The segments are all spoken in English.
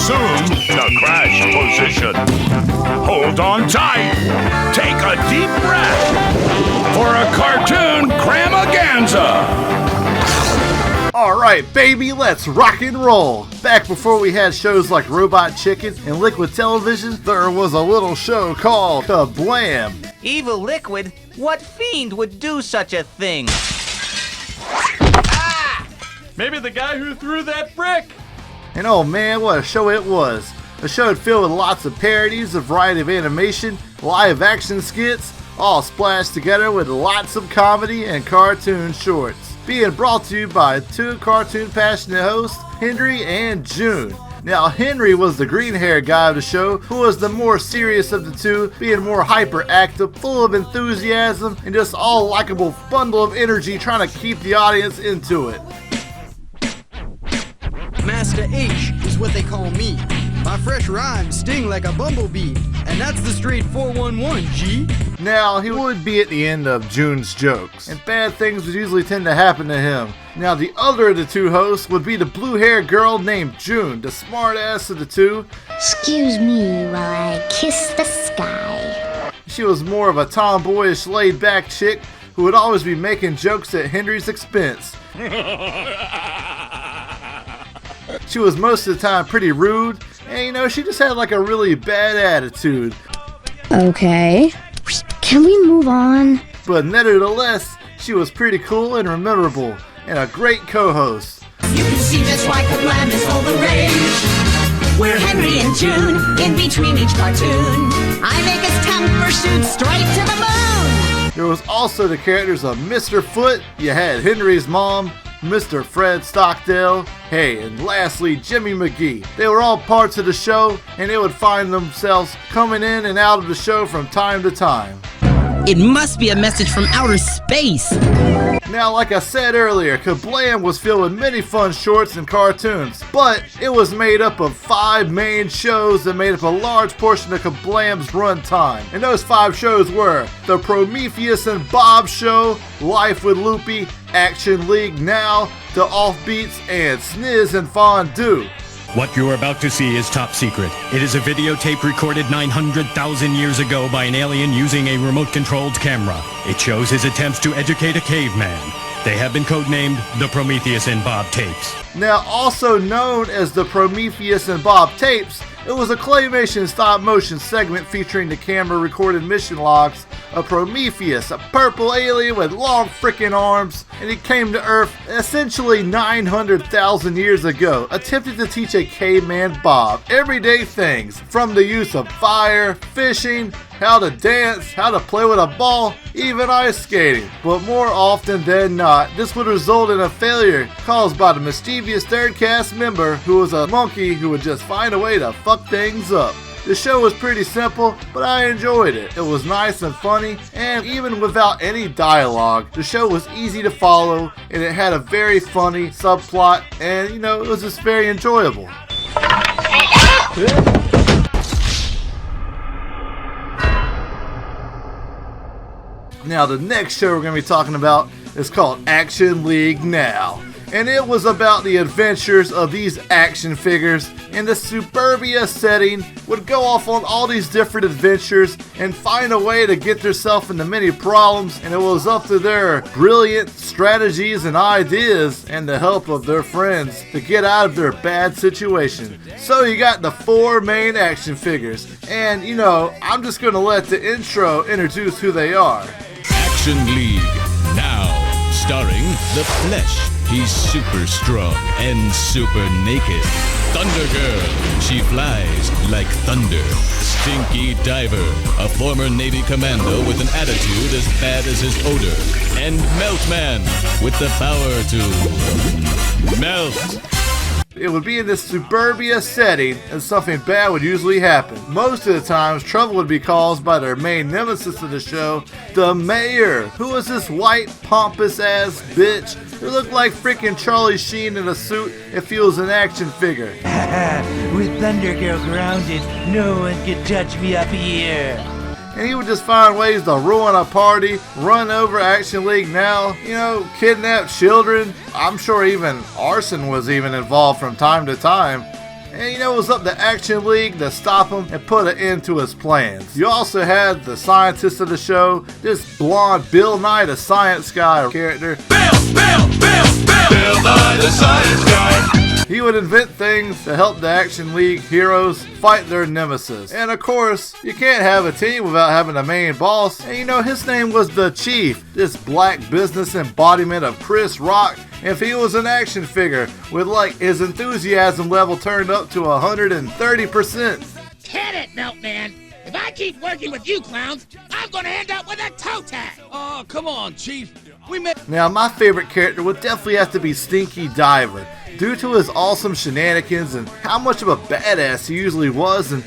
Assume the crash position. Hold on tight. Take a deep breath for a cartoon Cramaganza. Alright, baby, let's rock and roll! Back before we had shows like Robot Chicken and Liquid Television, there was a little show called Kablam! Evil Liquid? What fiend would do such a thing? Maybe the guy who threw that brick! And oh man, what a show it was! A show filled with lots of parodies, a variety of animation, live action skits, all splashed together with lots of comedy and cartoon shorts. Being brought to you by two cartoon passionate hosts, Henry and June. Now Henry was the green haired guy of the show, who was the more serious of the two, being more hyperactive, full of enthusiasm, and just all likable bundle of energy trying to keep the audience into it. Master H is what they call me. My fresh rhymes sting like a bumblebee, and that's the straight 411, G. Now, he would be at the end of June's jokes, and bad things would usually tend to happen to him. Now, the other of the two hosts would be the blue-haired girl named June, the smart-ass of the two. Excuse me while I kiss the sky. She was more of a tomboyish, laid-back chick who would always be making jokes at Henry's expense. She was most of the time pretty rude, and she just had like a really bad attitude. Okay, can we move on? But nevertheless, she was pretty cool and memorable, and a great co-host. You can see that's why Kablam is all the rage. We're Henry and June, in between each cartoon. I make us tongue pursuit straight to the moon. There was also the characters of Mr. Foot, you had Henry's mom, Mr. Fred Stockdale, and lastly, Jimmy McGee. They were all parts of the show, and they would find themselves coming in and out of the show from time to time. It must be a message from outer space. Now, like I said earlier, Kablam was filled with many fun shorts and cartoons, but it was made up of 5 main shows that made up a large portion of Kablam's runtime. And those 5 shows were the Prometheus and Bob Show, Life with Loopy, Action League Now, The Offbeats, and Sniz and Fondue. What you're about to see is top secret. It is a videotape recorded 900,000 years ago by an alien using a remote-controlled camera. It shows his attempts to educate a caveman. They have been codenamed the Prometheus and Bob tapes. Now, also known as the Prometheus and Bob tapes, it was a claymation stop-motion segment featuring the camera-recorded mission logs of Prometheus, a purple alien with long frickin' arms, and he came to Earth essentially 900,000 years ago, attempting to teach a caveman Bob everyday things, from the use of fire, fishing, how to dance, how to play with a ball, even ice skating. But more often than not, this would result in a failure caused by the mischievous third cast member who was a monkey who would just find a way to fuck things up. The show was pretty simple, but I enjoyed it. It was nice and funny, and even without any dialogue, the show was easy to follow, and it had a very funny subplot, and it was just very enjoyable. Now, the next show we're going to be talking about is called Action League Now. And it was about the adventures of these action figures in the suburbia setting, would go off on all these different adventures and find a way to get themselves into many problems, and it was up to their brilliant strategies and ideas and the help of their friends to get out of their bad situation. So you got the 4 main action figures, and I'm just going to let the intro introduce who they are. Action League Now, starring The Flesh. He's super strong and super naked. Thunder Girl, she flies like thunder. Stinky Diver, a former Navy commando with an attitude as bad as his odor. And Meltman, with the power to melt. It would be in this suburbia setting, and something bad would usually happen. Most of the times, trouble would be caused by their main nemesis of the show, the mayor, who was this white, pompous-ass bitch who looked like freaking Charlie Sheen in a suit if he was an action figure. With Thunder Girl grounded, no one can touch me up here. And he would just find ways to ruin a party, run over Action League Now, kidnap children. I'm sure even arson was even involved from time to time. And it was up to Action League to stop him and put an end to his plans. You also had the scientist of the show, this blonde Bill Nye the Science Guy character. Bill Nye the Science Guy. He would invent things to help the Action League heroes fight their nemesis. And of course, you can't have a team without having a main boss. And his name was the Chief, this black business embodiment of Chris Rock. If he was an action figure with his enthusiasm level turned up to 130%. Hit it, Milkman! If I keep working with you clowns, I'm gonna end up with a toe tag! Oh, come on, Chief. Now, my favorite character would definitely have to be Stinky Diver, due to his awesome shenanigans and how much of a badass he usually was. And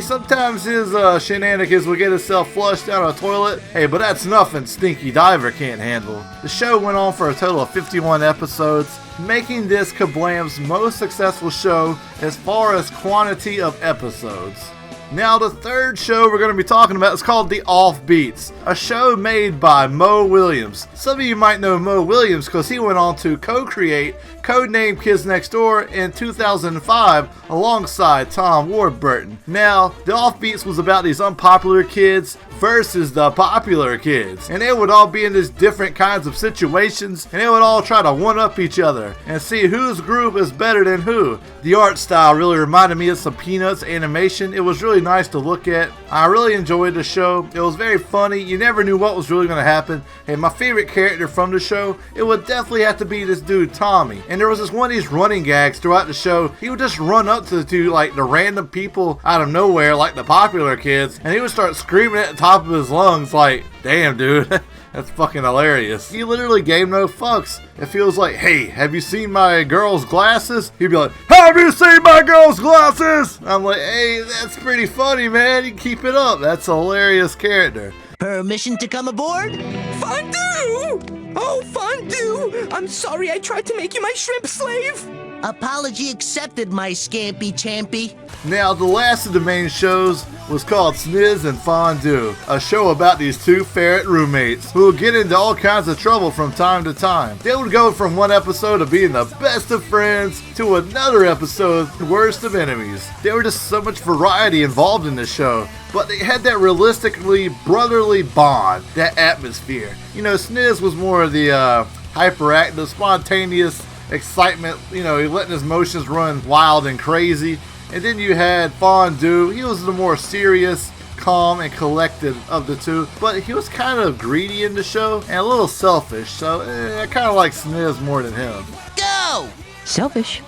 sometimes his shenanigans would get himself flushed down a toilet. Hey, but that's nothing Stinky Diver can't handle. The show went on for a total of 51 episodes, making this Kablam's most successful show as far as quantity of episodes. Now, the third show we're going to be talking about is called The Offbeats, a show made by Mo Williams. Some of you might know Mo Williams because he went on to co-create Codename Kids Next Door in 2005 alongside Tom Warburton. Now, The Offbeats was about these unpopular kids versus the popular kids, and they would all be in these different kinds of situations, and they would all try to one-up each other and see whose group is better than who. The art style really reminded me of some Peanuts animation. It was really nice to look at. I really enjoyed the show. It was very funny. You never knew what was really going to happen. And my favorite character from the show, it would definitely have to be this dude Tommy. And there was this one of these running gags throughout the show. He would just run up to the random people out of nowhere, like the popular kids, and he would start screaming at the top of his lungs like, "Damn, dude." That's fucking hilarious. He literally gave no fucks. If he was like, "Hey, have you seen my girl's glasses?" He'd be like, "Have you seen my girl's glasses?" I'm like, "Hey, that's pretty funny, man. You keep it up." That's a hilarious character. Permission to come aboard? Fondue! Oh, Fondue! I'm sorry I tried to make you my shrimp slave. Apology accepted, my scampy champy. Now, the last of the main shows was called Sniz and Fondue, a show about these two ferret roommates who would get into all kinds of trouble from time to time. They would go from one episode of being the best of friends to another episode, worst of enemies. There was just so much variety involved in this show, but they had that realistically brotherly bond, that atmosphere. Sniz was more of the hyperactive, spontaneous excitement, he letting his emotions run wild and crazy. And then you had Fondue. He was the more serious, calm, and collected of the two, but he was kind of greedy in the show and a little selfish, so I kind of like Sniz more than him. Go! Selfish.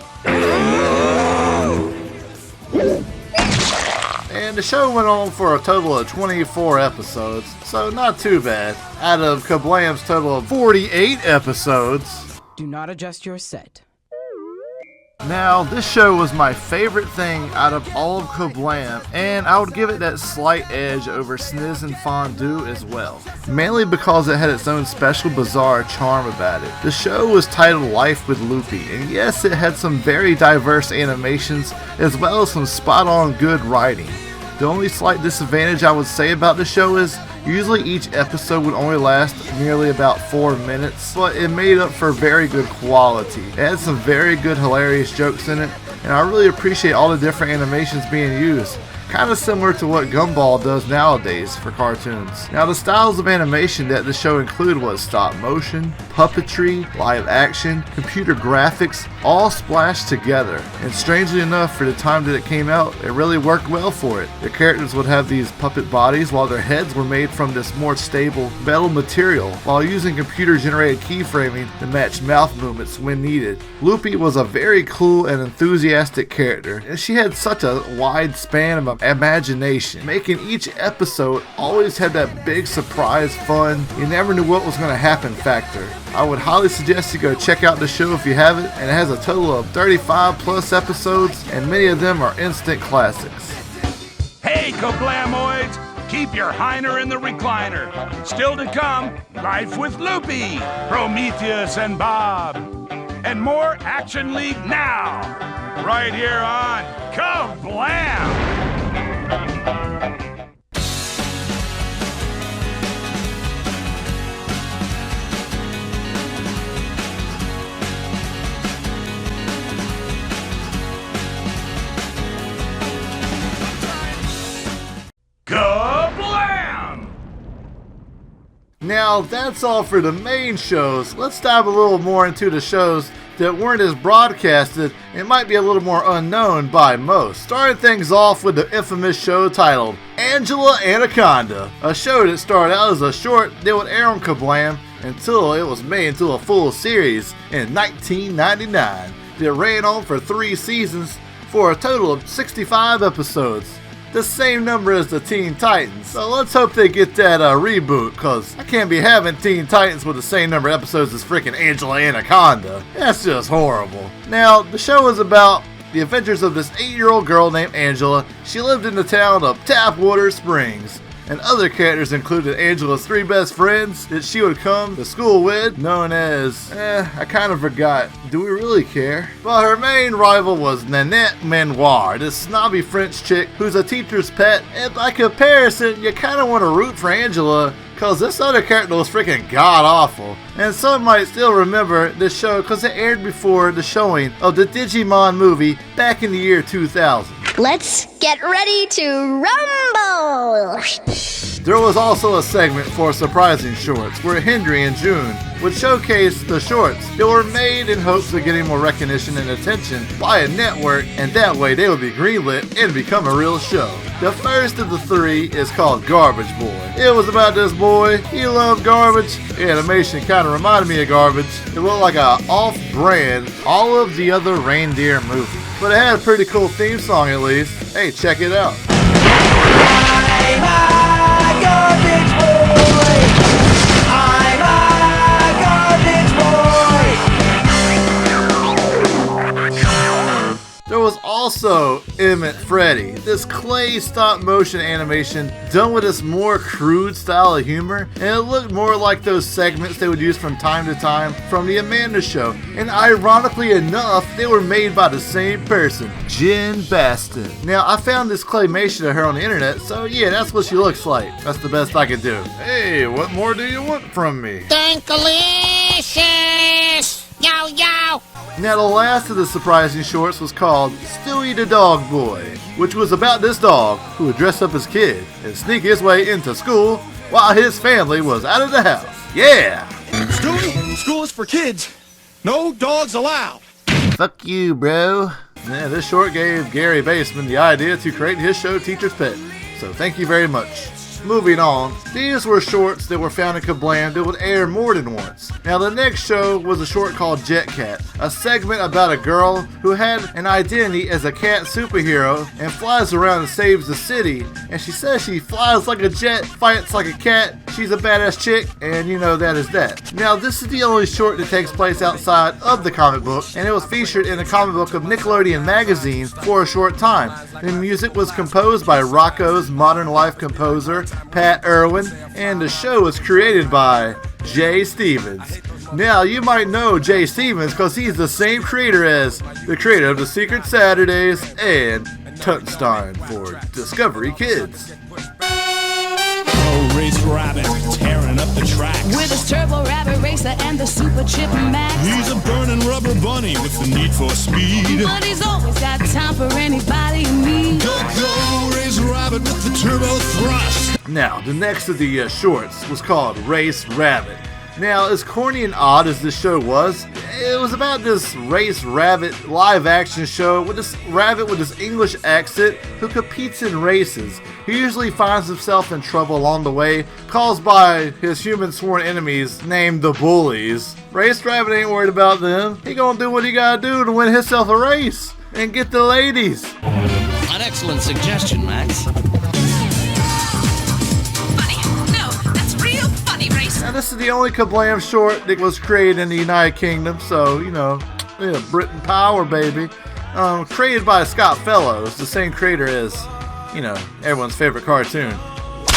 And the show went on for a total of 24 episodes, so not too bad. Out of Kablam's total of 48 episodes. Do not adjust your set. Now, this show was my favorite thing out of all of Kablam, and I would give it that slight edge over Sniz and Fondue as well. Mainly because it had its own special bizarre charm about it. The show was titled Life with Loopy, and yes, it had some very diverse animations as well as some spot-on good writing. The only slight disadvantage I would say about the show is usually each episode would only last nearly about 4 minutes, but it made up for very good quality. It had some very good hilarious jokes in it, and I really appreciate all the different animations being used. Kind of similar to what Gumball does nowadays for cartoons. Now, the styles of animation that the show included was stop motion, puppetry, live action, computer graphics, all splashed together. And strangely enough, for the time that it came out, it really worked well for it. The characters would have these puppet bodies while their heads were made from this more stable metal material, while using computer-generated keyframing to match mouth movements when needed. Loopy was a very cool and enthusiastic character, and she had such a wide span of imagination, making each episode always had that big surprise fun, you never knew what was going to happen factor. I would highly suggest you go check out the show if you haven't, and it has a total of 35 plus episodes, and many of them are instant classics. Hey, Kablamoids! Keep your Heiner in the recliner. Still to come, Life with Loopy, Prometheus and Bob, and more Action League now, right here on Kablam! Now that's all for the main shows. Let's dive a little more into the shows that weren't as broadcasted and might be a little more unknown by most. Starting things off with the infamous show titled Angela Anaconda, a show that started out as a short that would air on Kablam until it was made into a full series in 1999. It ran on for 3 seasons for a total of 65 episodes. The same number as the Teen Titans, so let's hope they get that reboot, cause I can't be having Teen Titans with the same number of episodes as freaking Angela Anaconda. That's just horrible. Now, the show is about the adventures of this 8-year-old girl named Angela. She lived in the town of Tapwater Springs, and other characters included Angela's 3 best friends that she would come to school with, known as, I kind of forgot, do we really care? But her main rival was Nanette Manoir, this snobby French chick who's a teacher's pet, and by comparison, you kind of want to root for Angela, cause this other character was freaking god-awful. And some might still remember this show cause it aired before the showing of the Digimon movie back in the year 2000. Let's get ready to rumble! There was also a segment for surprising shorts where Henry and June would showcase the shorts that were made in hopes of getting more recognition and attention by a network, and that way they would be greenlit and become a real show. The first of the 3 is called Garbage Boy. It was about this boy, he loved garbage. The animation kind of reminded me of Garbage. It looked like a off-brand All of the Other Reindeer movie. But it had a pretty cool theme song at least. Hey, check it out. I'm a garbage boy. I'm a garbage boy. There was also Emmett Freddy, this clay stop-motion animation done with this more crude style of humor, and it looked more like those segments they would use from time to time from The Amanda Show, and ironically enough, they were made by the same person, Jen Baston. Now, I found this claymation of her on the internet, so yeah, that's what she looks like. That's the best I could do. Hey, what more do you want from me? Thankalicious! Yo, yo! Now, the last of the surprising shorts was called Stewie the Dog Boy, which was about this dog who would dress up as kid and sneak his way into school while his family was out of the house. Yeah! Stewie, school is for kids. No dogs allowed. Fuck you, bro. Yeah, this short gave Gary Baseman the idea to create his show Teacher's Pet, so thank you very much. Moving on, these were shorts that were found in Kablam that would air more than once. Now the next show was a short called Jet Cat, a segment about a girl who had an identity as a cat superhero and flies around and saves the city. And she says she flies like a jet, fights like a cat, she's a badass chick, and you know that is that. Now this is the only short that takes place outside of the comic book, and it was featured in the comic book of Nickelodeon magazine for a short time. The music was composed by Rocco's Modern Life composer, Pat Irwin, and the show was created by Jay Stevens. Now, you might know Jay Stevens because he's the same creator as the creator of The Secret Saturdays and Tunstein for Discovery Kids. Oh, Race Rabbit, tearing up the tracks. With his Turbo Rabbit Racer and the Super Chip Max. He's a burning rubber bunny with the need for speed. But he's always got time for anybody in need. Go, go, Race Rabbit with the Turbo Thrust. Now, the next of the shorts was called Race Rabbit. Now, as corny and odd as this show was, it was about this Race Rabbit live action show with this rabbit with this English accent who competes in races. He usually finds himself in trouble along the way, caused by his human sworn enemies named the Bullies. Race Rabbit ain't worried about them. He gonna do what he gotta do to win himself a race and get the ladies. An excellent suggestion, Max. Now, this is the only Kablam short that was created in the United Kingdom, so, you know, yeah, Britain power, baby. Created by Scott Fellows, the same creator as, you know, everyone's favorite cartoon,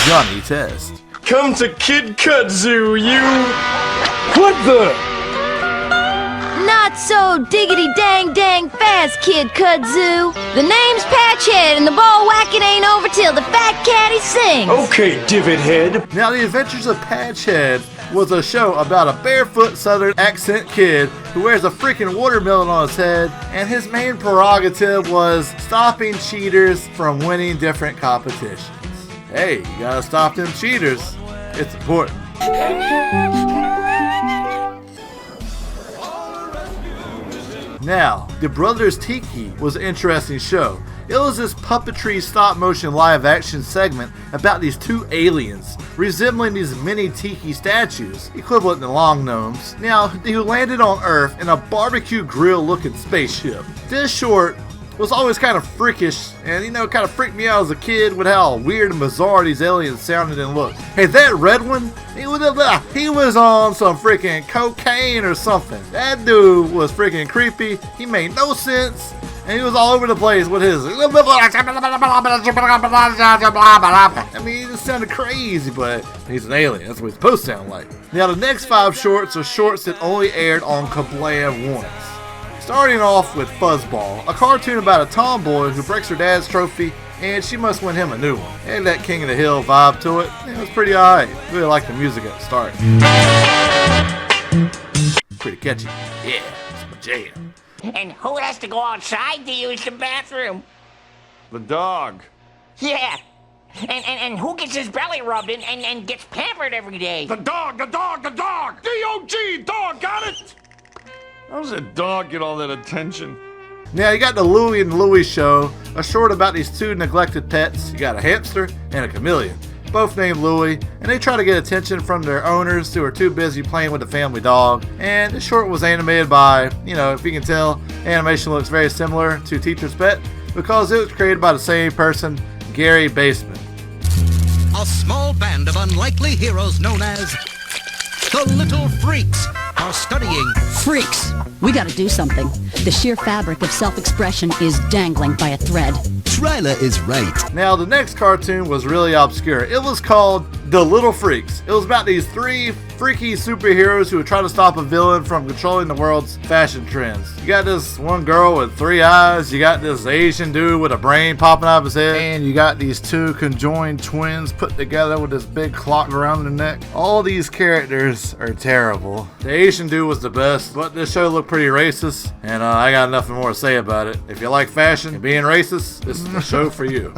Johnny Test. Come to Kid Kudzu, you... What the? Not so diggity-dang-dang fast, Kid Kudzu. The name's Patchhead, and the ball whacking ain't over till the fat caddy sings. Okay, divot head. Now, The Adventures of Patchhead was a show about a barefoot southern accent kid who wears a freaking watermelon on his head, and his main prerogative was stopping cheaters from winning different competitions. Hey, you gotta stop them cheaters. It's important. Now, The Brothers Tiki was an interesting show. It was this puppetry stop-motion live-action segment about these two aliens resembling these mini tiki statues, equivalent to long gnomes, now who landed on Earth in a barbecue grill-looking spaceship. This short was always kind of freakish, and kind of freaked me out as a kid with how weird and bizarre these aliens sounded and looked. Hey, that red one, he was on some freaking cocaine or something. That dude was freaking creepy. He made no sense, and he was all over the place with his. I mean, he just sounded crazy, but he's an alien. That's what he's supposed to sound like. Now, the next 5 shorts are shorts that only aired on Kablam once. Starting off with Fuzzball, a cartoon about a tomboy who breaks her dad's trophy and she must win him a new one. It had that King of the Hill vibe to it. It was pretty alright. Really liked the music at the start. Pretty catchy. Yeah, it's my jam. And who has to go outside to use the bathroom? The dog. Yeah. And who gets his belly rubbed and gets pampered every day? The dog, the dog, the dog! D-O-G, dog, got it? How does a dog get all that attention? Now you got the Louie and Louie Show, a short about these two neglected pets. You got a hamster and a chameleon, both named Louie, and they try to get attention from their owners who are too busy playing with the family dog. And the short was animated by, if you can tell, animation looks very similar to Teacher's Pet because it was created by the same person, Gary Baseman. A small band of unlikely heroes known as the Little Freaks are studying. Freaks! We gotta do something. The sheer fabric of self-expression is dangling by a thread. Tryla is right. Now, the next cartoon was really obscure. It was called The Little Freaks. It was about these 3 freaky superheroes who would try to stop a villain from controlling the world's fashion trends. You got this one girl with 3 eyes, you got this Asian dude with a brain popping out of his head, and you got these 2 conjoined twins put together with this big clock around their neck. All these characters are terrible. The Asian dude was the best, but this show looked pretty racist, and I got nothing more to say about it. If you like fashion and being racist, this is the show for you.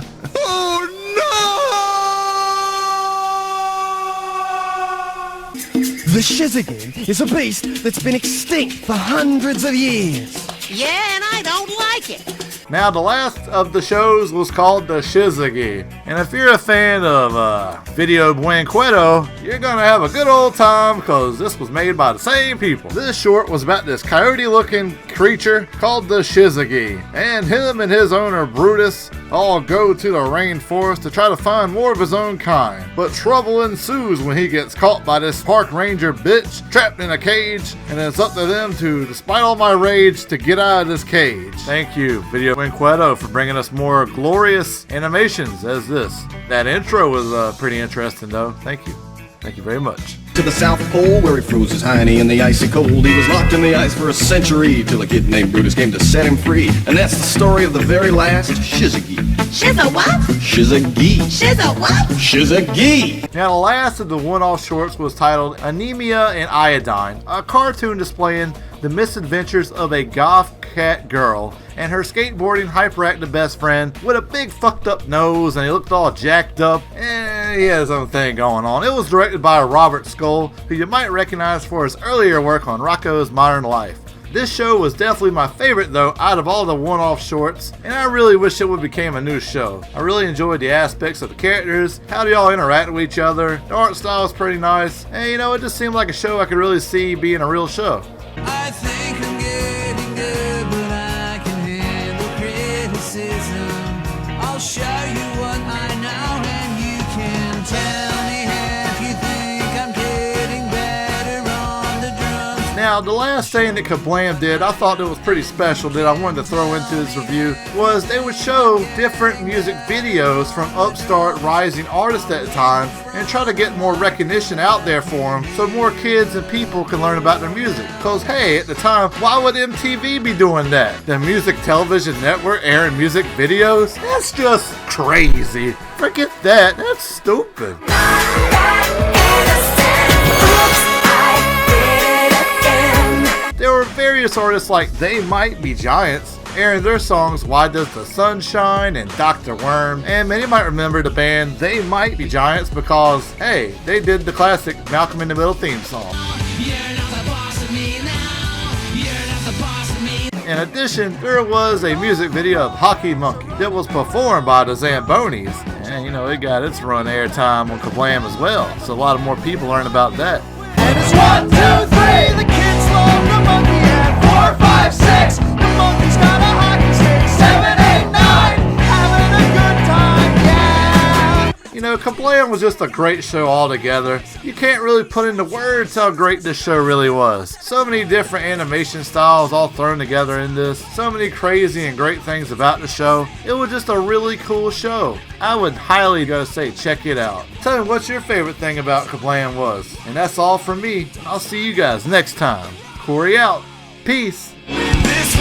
The Shizagame is a beast that's been extinct for hundreds of years. Yeah, and I don't like it. Now, the last of the shows was called the Shizagi, and if you're a fan of Video Buen Cueto, you're gonna have a good old time because this was made by the same people. This short was about this coyote-looking creature called the Shizagi, and him and his owner Brutus all go to the rainforest to try to find more of his own kind. But trouble ensues when he gets caught by this park ranger bitch trapped in a cage, and it's up to them to, despite all my rage, to get out of this cage. Thank you, Video Buen Cueto, for bringing us more glorious animations as this. That intro was pretty interesting though. Thank you. Thank you very much. To the South Pole, where he froze his hiney in the icy cold. He was locked in the ice for a century, till a kid named Brutus came to set him free. And that's the story of the very last Shizagi. Shiz a what? Shizagi. Shiz a what? Shizagi. Now, the last of the one-off shorts was titled Anemia and Iodine, a cartoon displaying the misadventures of a goth cat girl and her skateboarding hyperactive best friend with a big fucked up nose, and he looked all jacked up, and he had his own thing going on. It was directed by Robert Skull, who you might recognize for his earlier work on Rocko's Modern Life. This show was definitely my favorite though out of all the one-off shorts, and I really wish it would become a new show. I really enjoyed the aspects of the characters, how do y'all interact with each other, the art style is pretty nice, and it just seemed like a show I could really see being a real show. I think I'm getting good, but I can handle criticism. I'll show you what I know, and you can tell me if you think I'm getting better on the drums. Now, the last thing that Kablam did, I thought it was pretty special that I wanted to throw into this review, was they would show different music videos from upstart rising artists at the time and try to get more recognition out there for them so more kids and people can learn about their music. Because hey, at the time, why would MTV be doing that? The Music Television Network airing music videos? That's just crazy. Forget that, that's stupid. There were various artists like They Might Be Giants, airing their songs Why Does the Sun Shine and Dr. Worm. And many might remember the band They Might Be Giants because, hey, they did the classic Malcolm in the Middle theme song. In addition, there was a music video of Hockey Monkey that was performed by the Zambonis, and you know, it got its run airtime on Kablam as well, so a lot of more people learn about that. And it's 1, 2, 3, the kids love the monkey, and 4, 5, 6, the monkey's got a hockey stick, 7, 8, 9, having a good time, yeah! You know, Kablam was just a great show altogether. You can't really put into words how great this show really was. So many different animation styles all thrown together in this. So many crazy and great things about the show. It was just a really cool show. I would highly go say check it out. Tell me what your favorite thing about Kablam was. And that's all from me. I'll see you guys next time. Cory out. Peace. This